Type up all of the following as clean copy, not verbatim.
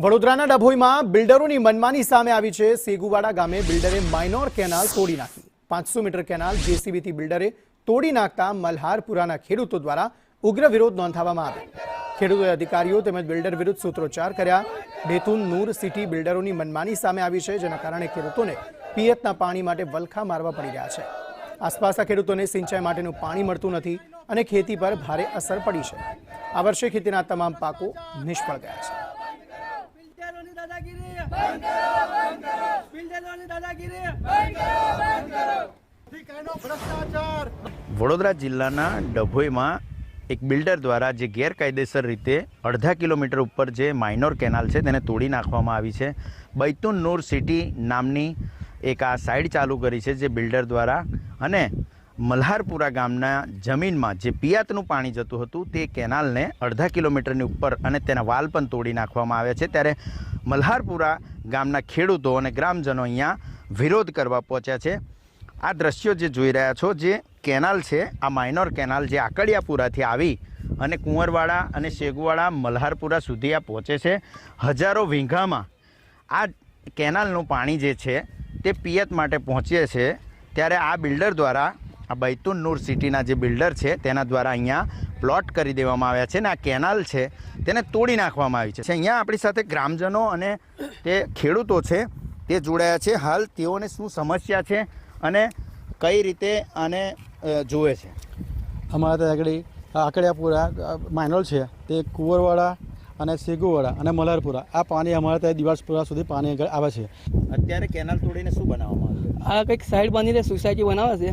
વડોદરાના ડભોઈમાં બિલ્ડરોની મનમાની સામે આવી છે। સેગુવાડા ગામે બિલ્ડરે માઇનોર કેનાલ તોડી નાખી। 500 મીટર કેનાલ જેસીબીથી બિલ્ડરે તોડી નાખતા મલ્હારપુરાના ખેડૂતો દ્વારા ઉગ્ર વિરોધ નોંધાવવામાં આવ્યો। ખેડૂતોએ અધિકારીઓ તેમજ બિલ્ડર વિરુદ્ધ સૂત્રોચ્ચાર કર્યા। બેતુન નૂર સિટી બિલ્ડરોની મનમાની સામે આવી છે, જેના કારણે ખેડૂતોને પિયતના પાણી માટે વલખા મારવા પડી રહ્યા છે। આસપાસના ખેડૂતોને સિંચાઈ માટેનું પાણી મળતું નથી અને ખેતી પર ભારે અસર પડી છે। આ વર્ષે ખેતીના તમામ પાકો નિષ્ફળ ગયા છે। વડોદરા જિલ્લાના ડભોઈમાં એક બિલ્ડર દ્વારા જે ગેરકાયદેસર રીતે અડધા કિલોમીટર ઉપર જે માઇનોર કેનાલ છે તેને તોડી નાખવામાં આવી છે। બૈતુન નૂર સિટી નામની એક આ સાઇડ ચાલુ કરી છે જે બિલ્ડર દ્વારા, અને મલ્હારપુરા ગામના જમીનમાં જે પિયાતનું પાણી જતું હતું તે કેનાલને અડધા કિલોમીટરની ઉપર અને તેના વાલ પણ તોડી નાખવામાં આવ્યા છે। ત્યારે મલ્હારપુરા ગામના ખેડૂતો અને ગ્રામજનો અહીંયા વિરોધ કરવા પહોંચ્યા છે। આ દ્રશ્યો જે જોઈ રહ્યા છો, જે કેનાલ છે આ માઇનોર કેનાલ જે આકડિયાપુરાથી આવી અને કુંવરવાડા અને શેગુવાડા મલ્હારપુરા સુધી આ પહોંચે છે। હજારો વીઘામાં આ કેનાલનું પાણી જે છે તે પિયત માટે પહોંચે છે। ત્યારે આ બિલ્ડર દ્વારા, આ બૈતુન નૂર સિટીના જે બિલ્ડર છે તેના દ્વારા અહીંયા પ્લોટ કરી દેવામાં આવ્યા છે અને આ કેનાલ છે તેને તોડી નાખવામાં આવી છે। અહીંયા આપણી સાથે ગ્રામજનો અને તે ખેડૂતો છે તે જોડાયા છે। હાલ તેઓને શું સમસ્યા છે અને કઈ રીતે આને જોવે છે? અમારા ત્યાં આગળ આકડિયાપુરા માઇનોર છે તે કુંવરવાડા અને સેગુવાડા અને મલ્હારપુરા આ પાણી અમારા ત્યાં દિવસપુરા સુધી પાણી આગળ આવે છે। અત્યારે કેનાલ તોડીને શું બનાવવામાં આવ્યું? આ કંઈક સાઈડ બાંધીને સોસાયટી બનાવે છે,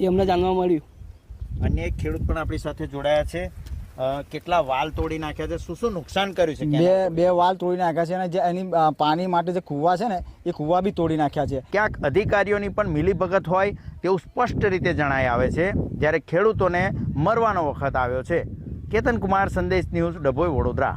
એ અમને જાણવા મળ્યું। અન્ય એક ખેડૂત પણ આપણી સાથે જોડાયા છે। કેટલા વાલ તોડી નાખ્યા છે, શું શું નુકસાન કર્યું છે? બે વાલ તોડી નાખ્યા છે અને જે એની પાણી માટે જે કૂવા છે ને એ કૂવા બી તોડી નાખ્યા છે। ક્યાંક અધિકારીઓની પણ મિલીભગત હોય તેવું સ્પષ્ટ રીતે જણાઈ આવે છે, જ્યારે ખેડૂતોને મરવાનો વખત આવ્યો છે। કેતન કુમાર, સંદેશ ન્યૂઝ, ડભોઈ, વડોદરા।